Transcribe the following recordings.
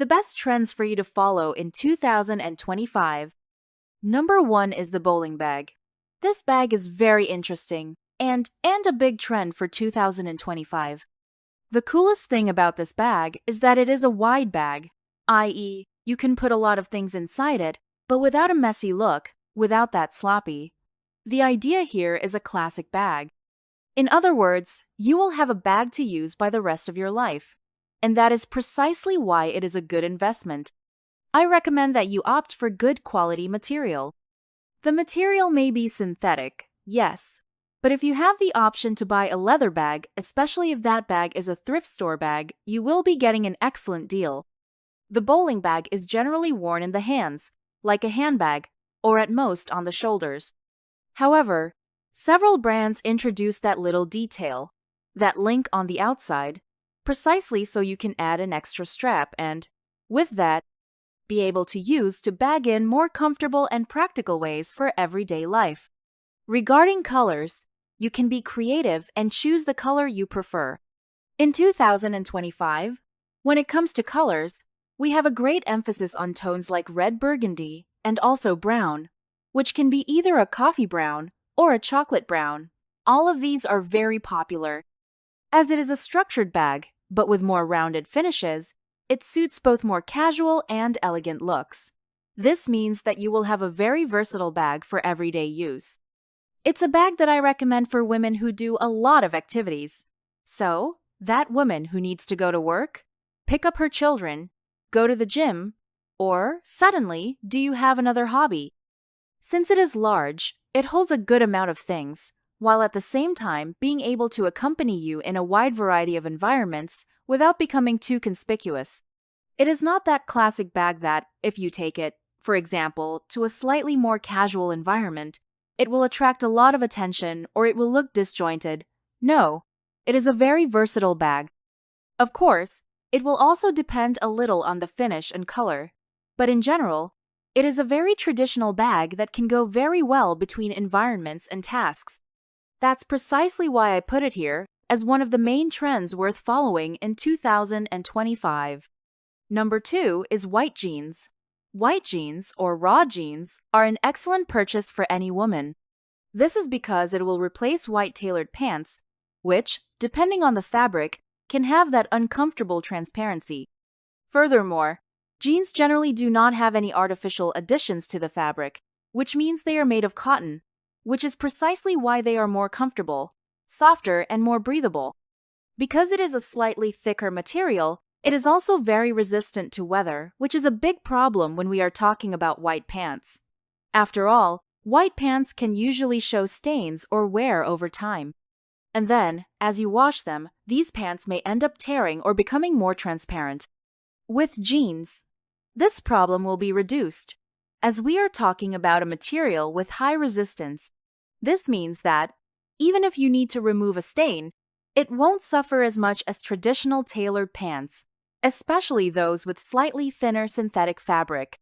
The best trends for you to follow in 2025. Number 1 is the bowling bag. This bag is very interesting and a big trend for 2025. The coolest thing about this bag is that it is a wide bag, i.e., you can put a lot of things inside it, but without a messy look, without that sloppy. The idea here is a classic bag. In other words, you will have a bag to use by the rest of your life. And that is precisely why it is a good investment. I recommend that you opt for good quality material. The material may be synthetic, yes, but if you have the option to buy a leather bag, especially if that bag is a thrift store bag, you will be getting an excellent deal. The bowling bag is generally worn in the hands, like a handbag, or at most on the shoulders. However, several brands introduce that little detail, that link on the outside, precisely so you can add an extra strap and, with that, be able to use to bag in more comfortable and practical ways for everyday life. Regarding colors, you can be creative and choose the color you prefer. In 2025, when it comes to colors, we have a great emphasis on tones like red burgundy and also brown, which can be either a coffee brown or a chocolate brown. All of these are very popular. As it is a structured bag, but with more rounded finishes, it suits both more casual and elegant looks. This means that you will have a very versatile bag for everyday use. It's a bag that I recommend for women who do a lot of activities. So, that woman who needs to go to work, pick up her children, go to the gym, or, suddenly, do you have another hobby? Since it is large, it holds a good amount of things, while at the same time being able to accompany you in a wide variety of environments without becoming too conspicuous. It is not that classic bag that, if you take it, for example, to a slightly more casual environment, it will attract a lot of attention or it will look disjointed. No, it is a very versatile bag. Of course, it will also depend a little on the finish and color, but in general, it is a very traditional bag that can go very well between environments and tasks. That's precisely why I put it here as one of the main trends worth following in 2025. Number 2 is white jeans. White jeans, or raw jeans, are an excellent purchase for any woman. This is because it will replace white tailored pants, which, depending on the fabric, can have that uncomfortable transparency. Furthermore, jeans generally do not have any artificial additions to the fabric, which means they are made of cotton, which is precisely why they are more comfortable, softer, and more breathable. Because it is a slightly thicker material, it is also very resistant to weather, which is a big problem when we are talking about white pants. After all, white pants can usually show stains or wear over time. And then, as you wash them, these pants may end up tearing or becoming more transparent. With jeans, this problem will be reduced, as we are talking about a material with high resistance. This means that, even if you need to remove a stain, it won't suffer as much as traditional tailored pants, especially those with slightly thinner synthetic fabric.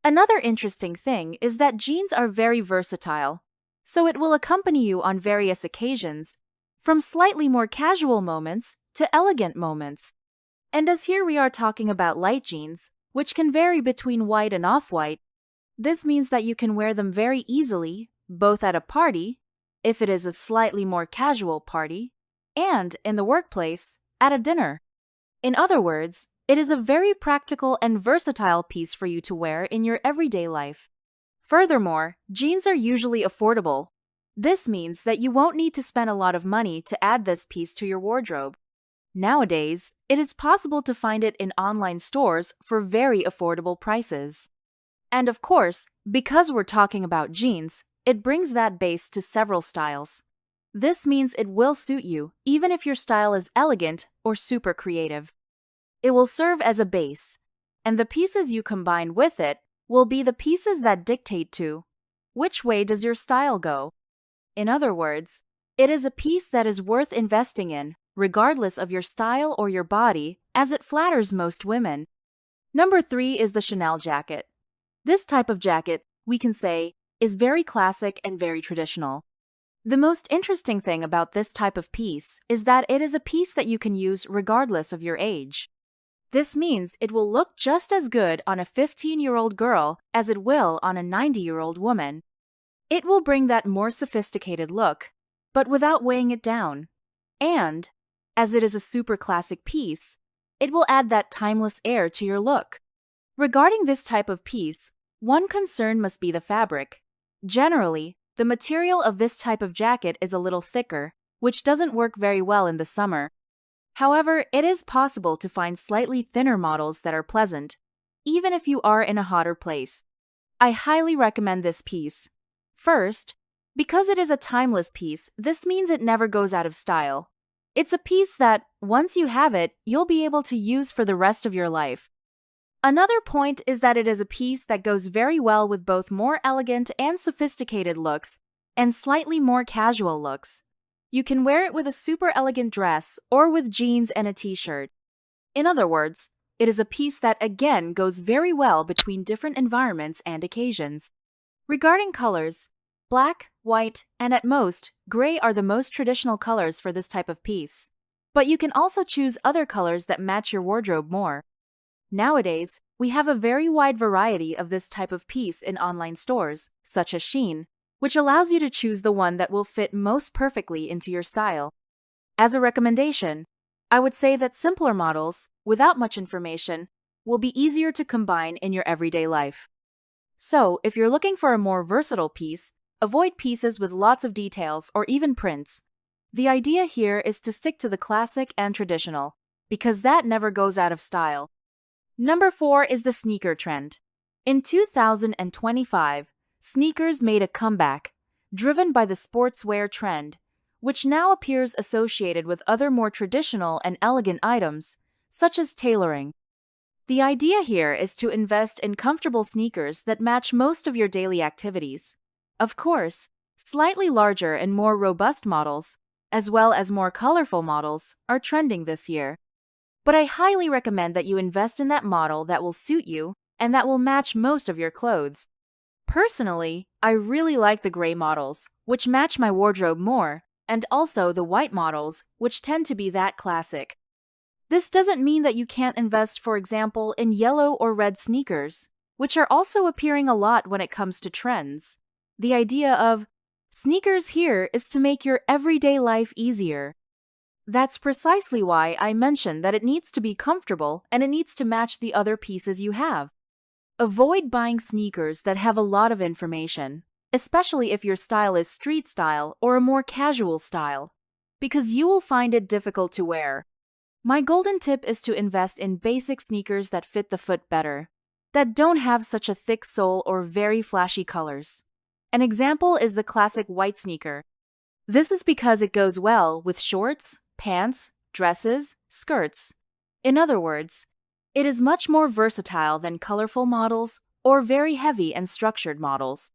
Another interesting thing is that jeans are very versatile, so it will accompany you on various occasions, from slightly more casual moments to elegant moments. And as here we are talking about light jeans, which can vary between white and off-white, this means that you can wear them very easily, both at a party, if it is a slightly more casual party, and in the workplace, at a dinner. In other words, it is a very practical and versatile piece for you to wear in your everyday life. Furthermore, jeans are usually affordable. This means that you won't need to spend a lot of money to add this piece to your wardrobe. Nowadays, it is possible to find it in online stores for very affordable prices. And of course, because we're talking about jeans, it brings that base to several styles. This means it will suit you, even if your style is elegant or super creative. It will serve as a base, and the pieces you combine with it will be the pieces that dictate to which way does your style go. In other words, it is a piece that is worth investing in, regardless of your style or your body, as it flatters most women. Number 3 is the Chanel jacket. This type of jacket, we can say, is very classic and very traditional. The most interesting thing about this type of piece is that it is a piece that you can use regardless of your age. This means it will look just as good on a 15-year-old girl as it will on a 90-year-old woman. It will bring that more sophisticated look, but without weighing it down. And, as it is a super classic piece, it will add that timeless air to your look. Regarding this type of piece, one concern must be the fabric. Generally, the material of this type of jacket is a little thicker, which doesn't work very well in the summer. However, it is possible to find slightly thinner models that are pleasant, even if you are in a hotter place. I highly recommend this piece. First, because it is a timeless piece, this means it never goes out of style. It's a piece that, once you have it, you'll be able to use for the rest of your life. Another point is that it is a piece that goes very well with both more elegant and sophisticated looks and slightly more casual looks. You can wear it with a super elegant dress or with jeans and a t-shirt. In other words, it is a piece that again goes very well between different environments and occasions. Regarding colors, black, white, and at most, gray are the most traditional colors for this type of piece. But you can also choose other colors that match your wardrobe more. Nowadays, we have a very wide variety of this type of piece in online stores, such as Shein, which allows you to choose the one that will fit most perfectly into your style. As a recommendation, I would say that simpler models, without much information, will be easier to combine in your everyday life. So, if you're looking for a more versatile piece, avoid pieces with lots of details or even prints. The idea here is to stick to the classic and traditional, because that never goes out of style. Number 4 is the sneaker trend. In 2025, sneakers made a comeback, driven by the sportswear trend, which now appears associated with other more traditional and elegant items, such as tailoring. The idea here is to invest in comfortable sneakers that match most of your daily activities. Of course, slightly larger and more robust models, as well as more colorful models, are trending this year. But I highly recommend that you invest in that model that will suit you and that will match most of your clothes. Personally, I really like the gray models, which match my wardrobe more, and also the white models, which tend to be that classic. This doesn't mean that you can't invest, for example, in yellow or red sneakers, which are also appearing a lot when it comes to trends. The idea of sneakers here is to make your everyday life easier. That's precisely why I mentioned that it needs to be comfortable and it needs to match the other pieces you have. Avoid buying sneakers that have a lot of information, especially if your style is street style or a more casual style, because you will find it difficult to wear. My golden tip is to invest in basic sneakers that fit the foot better, that don't have such a thick sole or very flashy colors. An example is the classic white sneaker. This is because it goes well with shorts, pants, dresses, skirts. In other words, it is much more versatile than colorful models or very heavy and structured models.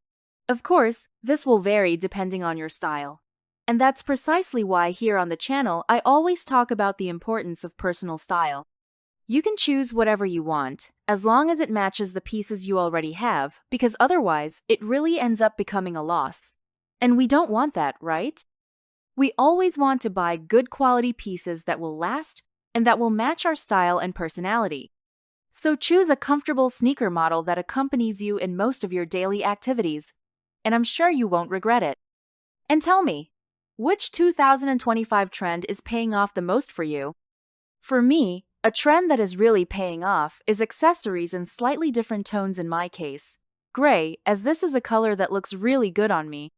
Of course, this will vary depending on your style. And that's precisely why here on the channel I always talk about the importance of personal style. You can choose whatever you want, as long as it matches the pieces you already have, because otherwise it really ends up becoming a loss. And we don't want that, right? We always want to buy good quality pieces that will last and that will match our style and personality. So choose a comfortable sneaker model that accompanies you in most of your daily activities, and I'm sure you won't regret it. And tell me, which 2025 trend is paying off the most for you? For me, a trend that is really paying off is accessories in slightly different tones in my case. Gray, as this is a color that looks really good on me.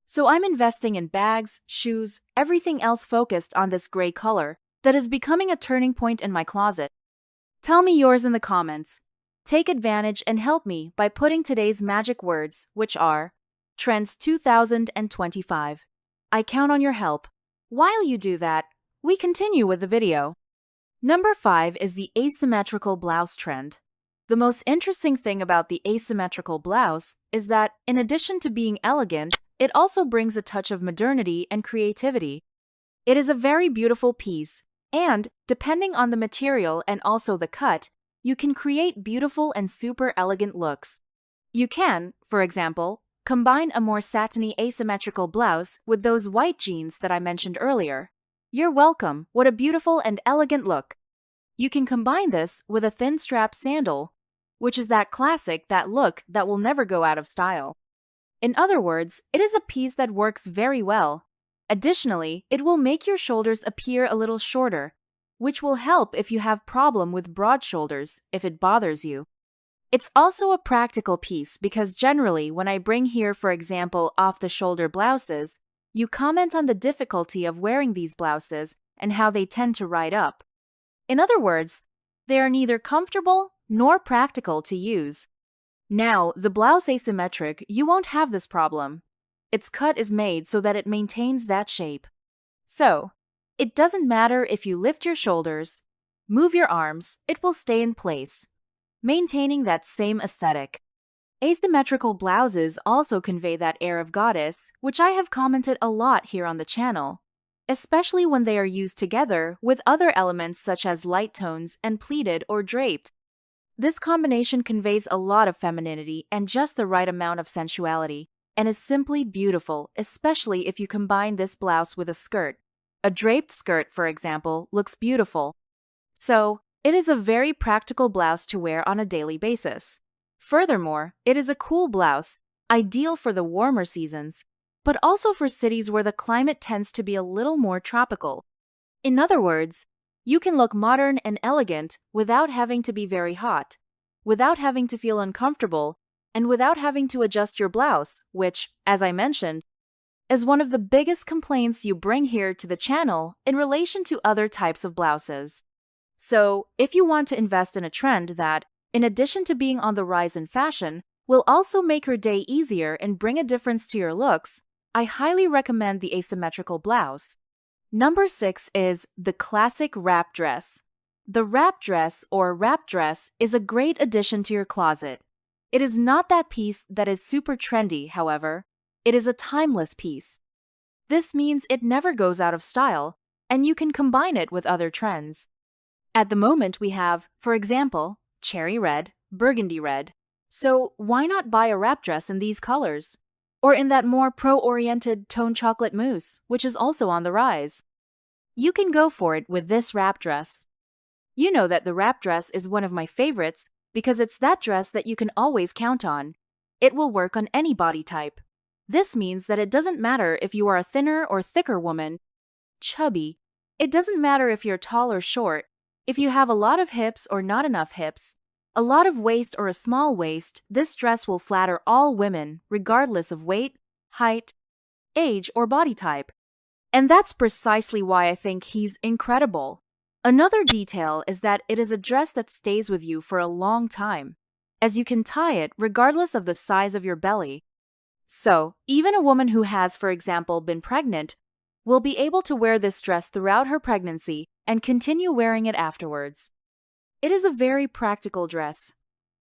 So I'm investing in bags, shoes, everything else focused on this gray color that is becoming a turning point in my closet. Tell me yours in the comments. Take advantage and help me by putting today's magic words, which are Trends 2025. I count on your help. While you do that, we continue with the video. Number 5 is the asymmetrical blouse trend. The most interesting thing about the asymmetrical blouse is that, in addition to being elegant, it also brings a touch of modernity and creativity. It is a very beautiful piece, and, depending on the material and also the cut, you can create beautiful and super elegant looks. You can, for example, combine a more satiny asymmetrical blouse with those white jeans that I mentioned earlier. You're welcome. What a beautiful and elegant look. You can combine this with a thin strap sandal, which is that classic, that look that will never go out of style. In other words, it is a piece that works very well. Additionally, it will make your shoulders appear a little shorter, which will help if you have problem with broad shoulders if it bothers you. It's also a practical piece because generally when I bring here, for example, off-the-shoulder blouses, you comment on the difficulty of wearing these blouses and how they tend to ride up. In other words, they are neither comfortable nor practical to use. Now, the blouse asymmetric, you won't have this problem. Its cut is made so that it maintains that shape. So, it doesn't matter if you lift your shoulders, move your arms, it will stay in place, maintaining that same aesthetic. Asymmetrical blouses also convey that air of goddess, which I have commented a lot here on the channel, especially when they are used together with other elements such as light tones and pleated or draped. This combination conveys a lot of femininity and just the right amount of sensuality, and is simply beautiful, especially if you combine this blouse with a skirt. A draped skirt, for example, looks beautiful. So, it is a very practical blouse to wear on a daily basis. Furthermore, it is a cool blouse, ideal for the warmer seasons, but also for cities where the climate tends to be a little more tropical. In other words, you can look modern and elegant without having to be very hot, without having to feel uncomfortable, and without having to adjust your blouse, which, as I mentioned, is one of the biggest complaints you bring here to the channel in relation to other types of blouses. So, if you want to invest in a trend that, in addition to being on the rise in fashion, will also make your day easier and bring a difference to your looks, I highly recommend the asymmetrical blouse. Number 6 is the classic wrap dress. The wrap dress or wrap dress is a great addition to your closet. It is not that piece that is super trendy, however. It is a timeless piece. This means it never goes out of style, and you can combine it with other trends. At the moment we have, for example, cherry red, burgundy red. So why not buy a wrap dress in these colors? Or in that more pro-oriented tone chocolate mousse, which is also on the rise. You can go for it with this wrap dress. You know that the wrap dress is one of my favorites because it's that dress that you can always count on. It will work on any body type. This means that it doesn't matter if you are a thinner or thicker woman, chubby. It doesn't matter if you're tall or short, if you have a lot of hips or not enough hips, a lot of waist or a small waist, this dress will flatter all women, regardless of weight, height, age, or body type. And that's precisely why I think he's incredible. Another detail is that it is a dress that stays with you for a long time, as you can tie it regardless of the size of your belly. So, even a woman who has, for example, been pregnant will be able to wear this dress throughout her pregnancy and continue wearing it afterwards. It is a very practical dress.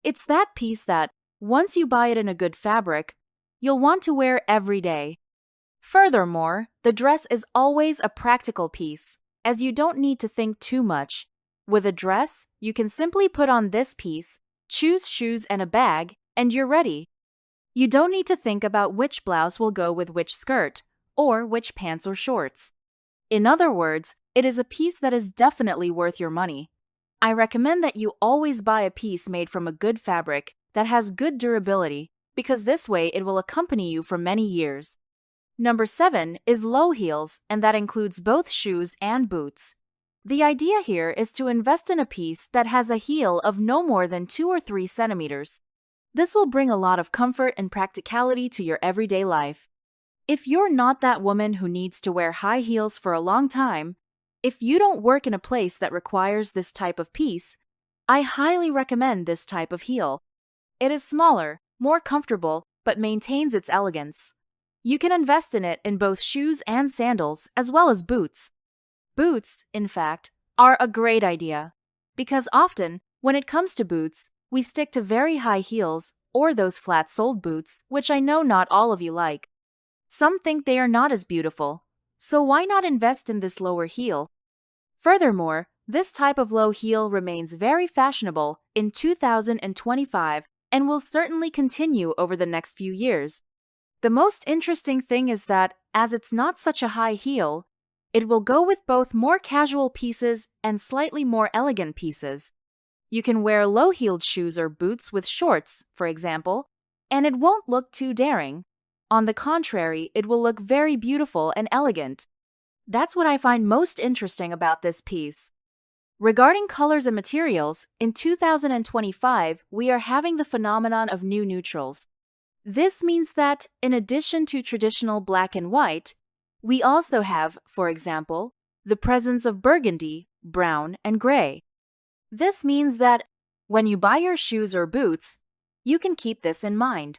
It's that piece that, once you buy it in a good fabric, you'll want to wear every day. Furthermore, the dress is always a practical piece, as you don't need to think too much. With a dress, you can simply put on this piece, choose shoes and a bag, and you're ready. You don't need to think about which blouse will go with which skirt, or which pants or shorts. In other words, it is a piece that is definitely worth your money. I recommend that you always buy a piece made from a good fabric that has good durability, because this way it will accompany you for many years. Number 7 is low heels, and that includes both shoes and boots. The idea here is to invest in a piece that has a heel of no more than 2 or 3 centimeters. This will bring a lot of comfort and practicality to your everyday life. If you're not that woman who needs to wear high heels for a long time, if you don't work in a place that requires this type of piece, I highly recommend this type of heel. It is smaller, more comfortable, but maintains its elegance. You can invest in it in both shoes and sandals, as well as boots. Boots, in fact, are a great idea, because often, when it comes to boots, we stick to very high heels or those flat-soled boots, which I know not all of you like. Some think they are not as beautiful, so why not invest in this lower heel? Furthermore, this type of low heel remains very fashionable in 2025 and will certainly continue over the next few years. The most interesting thing is that, as it's not such a high heel, It will go with both more casual pieces and slightly more elegant pieces. You can wear low-heeled shoes or boots with shorts, for example, and it won't look too daring. On the contrary, it will look very beautiful and elegant. That's what I find most interesting about this piece. Regarding colors and materials, in 2025, we are having the phenomenon of new neutrals. This means that, in addition to traditional black and white, we also have, for example, the presence of burgundy, brown, and gray. This means that, when you buy your shoes or boots, you can keep this in mind.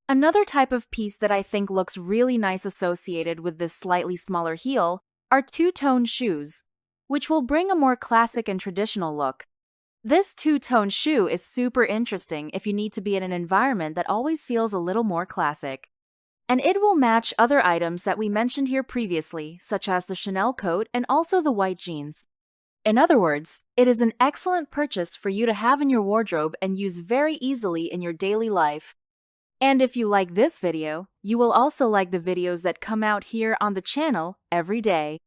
Another type of piece that I think looks really nice associated with this slightly smaller heel are two-tone shoes, which will bring a more classic and traditional look. This two-tone shoe is super interesting if you need to be in an environment that always feels a little more classic. And it will match other items that we mentioned here previously, such as the Chanel coat and also the white jeans. In other words, it is an excellent purchase for you to have in your wardrobe and use very easily in your daily life. And if you like this video, you will also like the videos that come out here on the channel every day.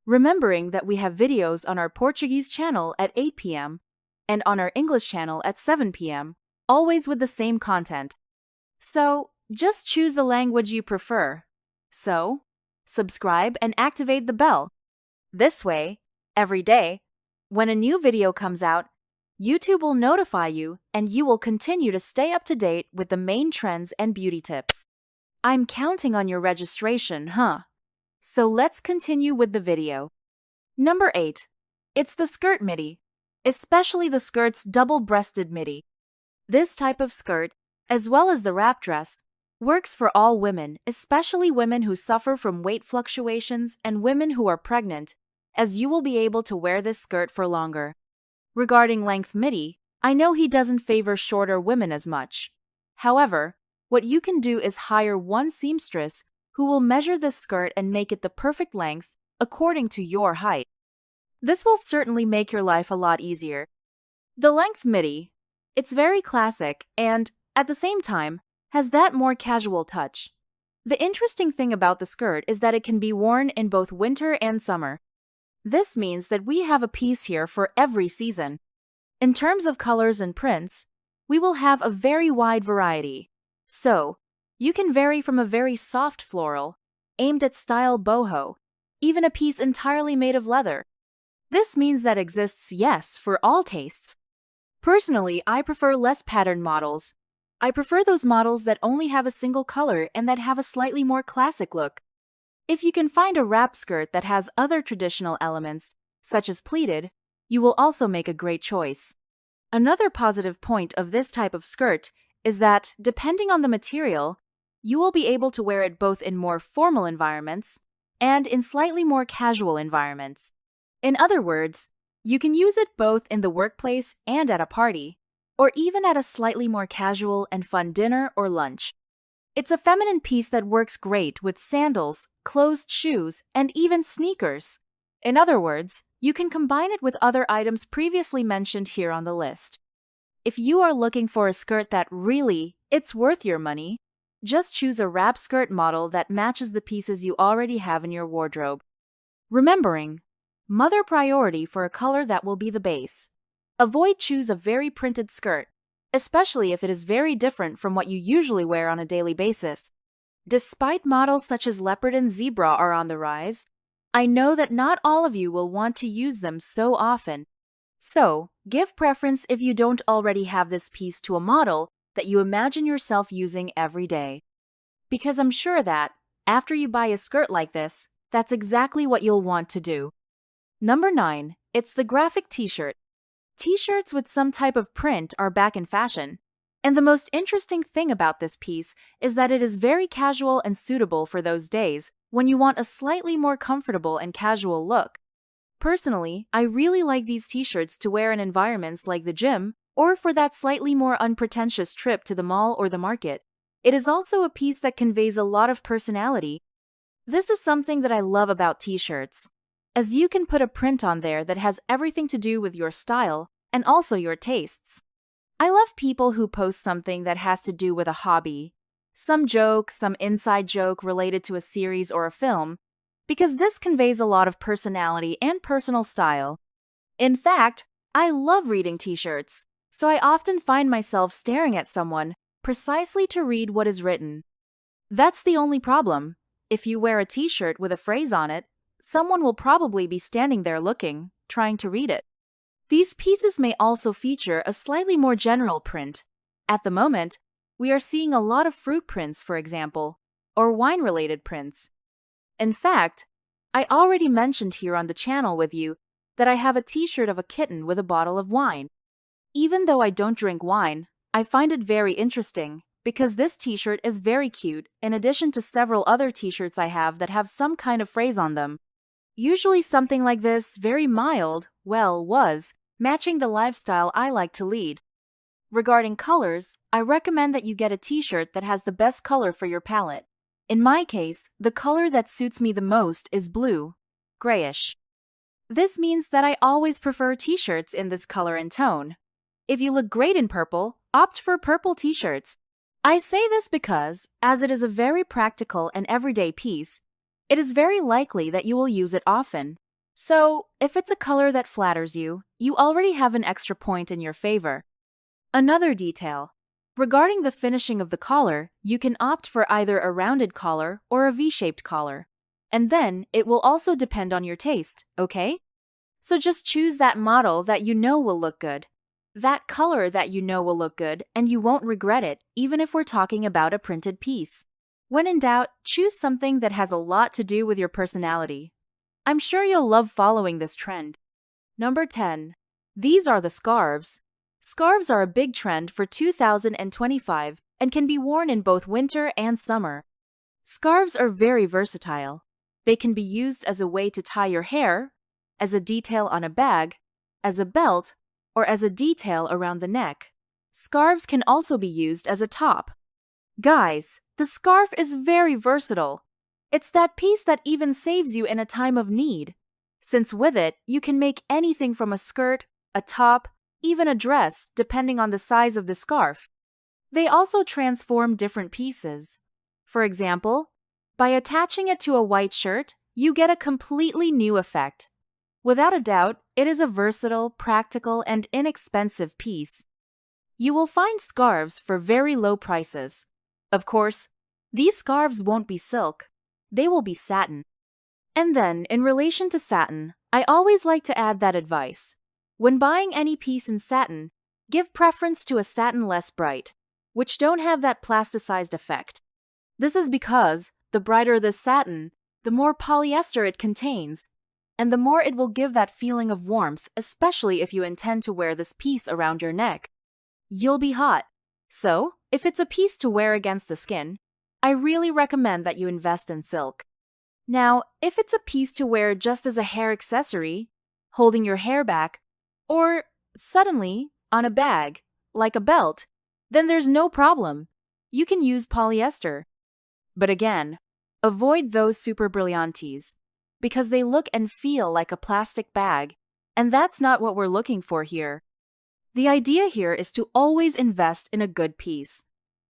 Remembering that we have videos on our Portuguese channel at 8 p.m. and on our English channel at 7 p.m., always with the same content. So, just choose the language you prefer. So, subscribe and activate the bell. This way, every day, when a new video comes out, YouTube will notify you and you will continue to stay up to date with the main trends and beauty tips. I'm counting on your registration, huh? So let's continue with the video. Number 8. It's the skirt midi, especially the skirt's double-breasted midi. This type of skirt, as well as the wrap dress, works for all women, especially women who suffer from weight fluctuations and women who are pregnant, as you will be able to wear this skirt for longer. Regarding length midi, I know he doesn't favor shorter women as much. However, what you can do is hire one seamstress who will measure this skirt and make it the perfect length according to your height. This will certainly make your life a lot easier. The length midi, it's very classic and, at the same time, has that more casual touch. The interesting thing about the skirt is that it can be worn in both winter and summer. This means that we have a piece here for every season. In terms of colors and prints, we will have a very wide variety. So, you can vary from a very soft floral, aimed at style boho, even a piece entirely made of leather. This means that exists, yes, for all tastes. Personally, I prefer less patterned models. I prefer those models that only have a single color and that have a slightly more classic look. If you can find a wrap skirt that has other traditional elements, such as pleated, you will also make a great choice. Another positive point of this type of skirt is that, depending on the material, you will be able to wear it both in more formal environments and in slightly more casual environments. In other words, you can use it both in the workplace and at a party, or even at a slightly more casual and fun dinner or lunch. It's a feminine piece that works great with sandals, closed shoes, and even sneakers. In other words, you can combine it with other items previously mentioned here on the list. If you are looking for a skirt that really, it's worth your money, just choose a wrap skirt model that matches the pieces you already have in your wardrobe. Remembering, mother priority for a color that will be the base. Avoid choose a very printed skirt, especially if it is very different from what you usually wear on a daily basis. Despite models such as leopard and zebra are on the rise, I know that not all of you will want to use them so often. So, give preference if you don't already have this piece to a model that you imagine yourself using every day. Because I'm sure that, after you buy a skirt like this, that's exactly what you'll want to do. Number 9. It's the graphic t-shirt. T-shirts with some type of print are back in fashion, and the most interesting thing about this piece is that it is very casual and suitable for those days when you want a slightly more comfortable and casual look. Personally, I really like these t-shirts to wear in environments like the gym or for that slightly more unpretentious trip to the mall or the market. It is also a piece that conveys a lot of personality. This is something that I love about t-shirts, as you can put a print on there that has everything to do with your style and also your tastes. I love people who post something that has to do with a hobby, some joke, some inside joke related to a series or a film, because this conveys a lot of personality and personal style. In fact, I love reading t-shirts, so I often find myself staring at someone precisely to read what is written. That's the only problem. If you wear a t-shirt with a phrase on it, someone will probably be standing there looking, trying to read it. These pieces may also feature a slightly more general print. At the moment, we are seeing a lot of fruit prints, for example, or wine-related prints. In fact, I already mentioned here on the channel with you that I have a t-shirt of a kitten with a bottle of wine. Even though I don't drink wine, I find it very interesting because this t-shirt is very cute in addition to several other t-shirts I have that have some kind of phrase on them. Usually something like this, very mild, was matching the lifestyle I like to lead. Regarding colors, I recommend that you get a t-shirt that has the best color for your palette. In my case, the color that suits me the most is blue, grayish. This means that I always prefer t-shirts in this color and tone. If you look great in purple, opt for purple t-shirts. I say this because, as it is a very practical and everyday piece, it is very likely that you will use it often. So, if it's a color that flatters you, you already have an extra point in your favor. Another detail. Regarding the finishing of the collar, you can opt for either a rounded collar or a V-shaped collar. And then, it will also depend on your taste, okay? So just choose that model that you know will look good. That color that you know will look good, and you won't regret it, even if we're talking about a printed piece. When in doubt, choose something that has a lot to do with your personality. I'm sure you'll love following this trend. Number 10. These are the scarves. Scarves are a big trend for 2025 and can be worn in both winter and summer. Scarves are very versatile. They can be used as a way to tie your hair, as a detail on a bag, as a belt, or as a detail around the neck. Scarves can also be used as a top. Guys, the scarf is very versatile. It's that piece that even saves you in a time of need, since with it, you can make anything from a skirt, a top, even a dress, depending on the size of the scarf. They also transform different pieces. For example, by attaching it to a white shirt, you get a completely new effect. Without a doubt, it is a versatile, practical, and inexpensive piece. You will find scarves for very low prices. Of course, these scarves won't be silk. They will be satin. And then, in relation to satin, I always like to add that advice. When buying any piece in satin, give preference to a satin less bright, which don't have that plasticized effect. This is because, the brighter the satin, the more polyester it contains, and the more it will give that feeling of warmth, especially if you intend to wear this piece around your neck. You'll be hot. So, if it's a piece to wear against the skin, I really recommend that you invest in silk. Now, if it's a piece to wear just as a hair accessory, holding your hair back, or, suddenly, on a bag, like a belt, then there's no problem. You can use polyester. But again, avoid those super brillantes, because they look and feel like a plastic bag, and that's not what we're looking for here. The idea here is to always invest in a good piece.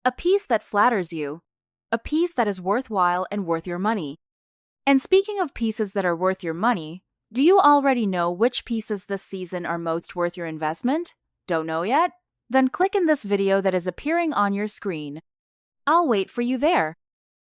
A piece that flatters you. A piece that is worthwhile and worth your money. And speaking of pieces that are worth your money, do you already know which pieces this season are most worth your investment? Don't know yet? Then click in this video that is appearing on your screen. I'll wait for you there.